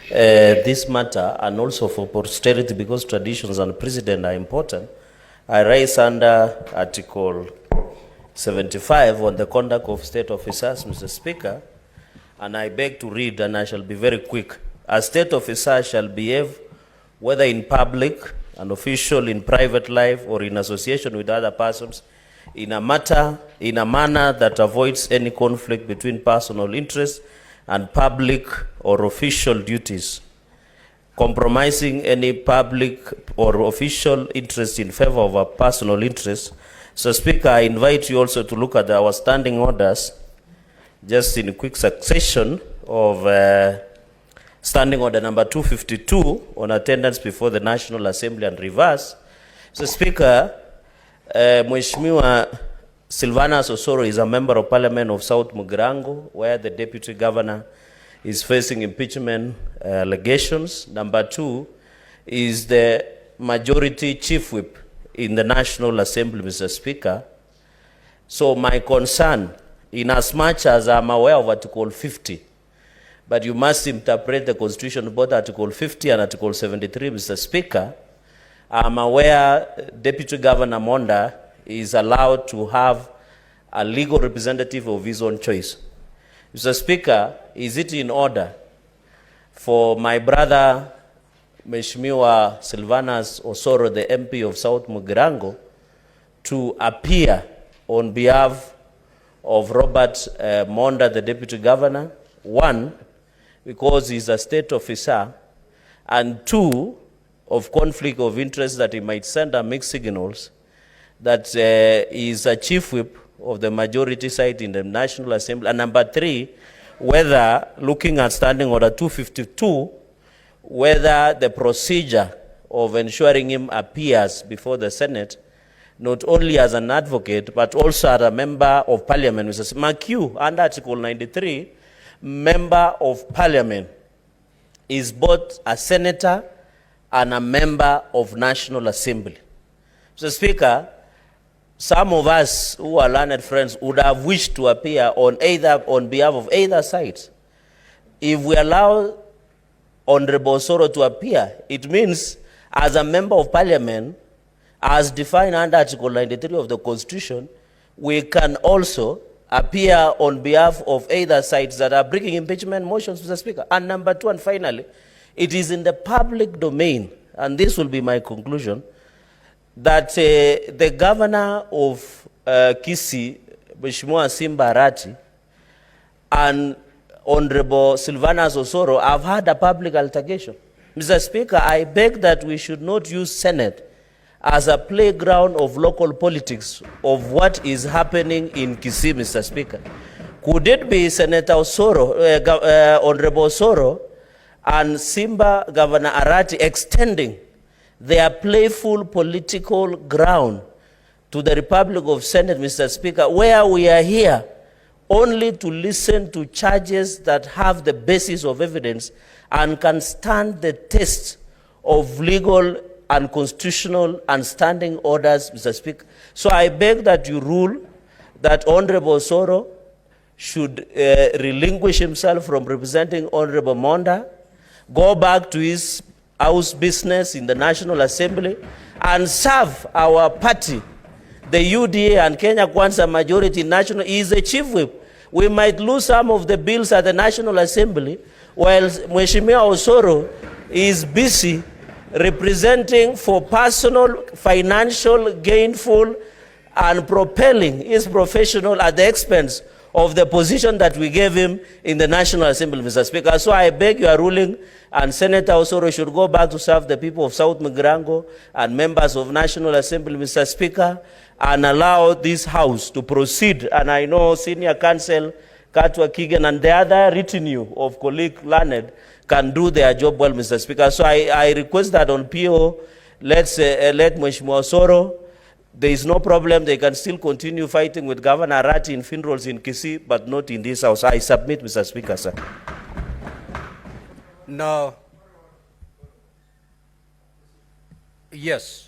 this matter, and also for posterity, because traditions and precedent are important, I rise under Article 75 on the conduct of state officers, Mr. Speaker, and I beg to read, and I shall be very quick. A state officer shall behave, whether in public, an official in private life, or in association with other persons, in a manner that avoids any conflict between personal interests and public or official duties, compromising any public or official interest in favor of a personal interest. So, Speaker, I invite you also to look at our standing orders, just in quick succession of standing order number 252 on attendance before the National Assembly and reverse. So, Speaker, Mheshimiwa Silvanus Osoro is a member of Parliament of South Mugirango, where the Deputy Governor is facing impeachment allegations. Number 2 is the Majority Chief Whip in the National Assembly, Mr. Speaker. So my concern, in as much as I'm aware of Article 50, but you must interpret the Constitution, both Article 50 and Article 73, Mr. Speaker. I'm aware Deputy Governor Monda is allowed to have a legal representative of his own choice. Mr. Speaker, is it in order for my brother, Mheshimiwa Silvanus Osoro, the MP of South Mugirango, to appear on behalf of Robert Monda, the Deputy Governor? 1, because he's a state officer, and 2, of conflict of interest that he might send a mixed signals that he is a chief whip of the majority side in the National Assembly. And number 3, whether, looking at standing order 252, whether the procedure of ensuring him appears before the Senate, not only as an advocate, but also as a member of Parliament. Mr. McHugh, under Article 93, member of Parliament is both a senator and a member of National Assembly. Mr. Speaker, some of us who are learned friends would have wished to appear on behalf of either side. If we allow Honorable Osoro to appear, it means as a member of Parliament, as defined under Article 93 of the Constitution, we can also appear on behalf of either sides that are bringing impeachment motions, Mr. Speaker. And number 2, and finally, it is in the public domain, and this will be my conclusion, that the governor of Kisii, Mheshimiwa Simba, and Honorable Silvanus Osoro have had a public altercation. Mr. Speaker, I beg that we should not use Senate as a playground of local politics of what is happening in Kisii, Mr. Speaker. Could it be Senator Osoro, Honorable Osoro, and Simba Governor Arati extending their playful political ground to the Republic of Senate, Mr. Speaker, where we are here only to listen to charges that have the basis of evidence and can stand the test of legal and constitutional and standing orders, Mr. Speaker. So I beg that you rule that Honorable Osoro should relinquish himself from representing Honorable Monda, go back to his house business in the National Assembly, and serve our party, the UDA and Kenya Kwanza majority national. He is a chief whip. We might lose some of the bills at the National Assembly, while Mheshimiwa Osoro is busy representing for personal, financial, gainful, and propelling his professional at the expense of the position that we gave him in the National Assembly, Mr. Speaker. So I beg your ruling, and Senator Osoro should go back to serve the people of South Mugirango and members of National Assembly, Mr. Speaker, and allow this House to proceed. And I know Senior Counsel Katwa Kigen and the other retinue of colleague learned can do their job well, Mr. Speaker. So I request that on PO, let Mheshimiwa Osoro, there is no problem. They can still continue fighting with Governor Arati in funerals in Kisii, but not in this House. I submit, Mr. Speaker, sir. No. Yes.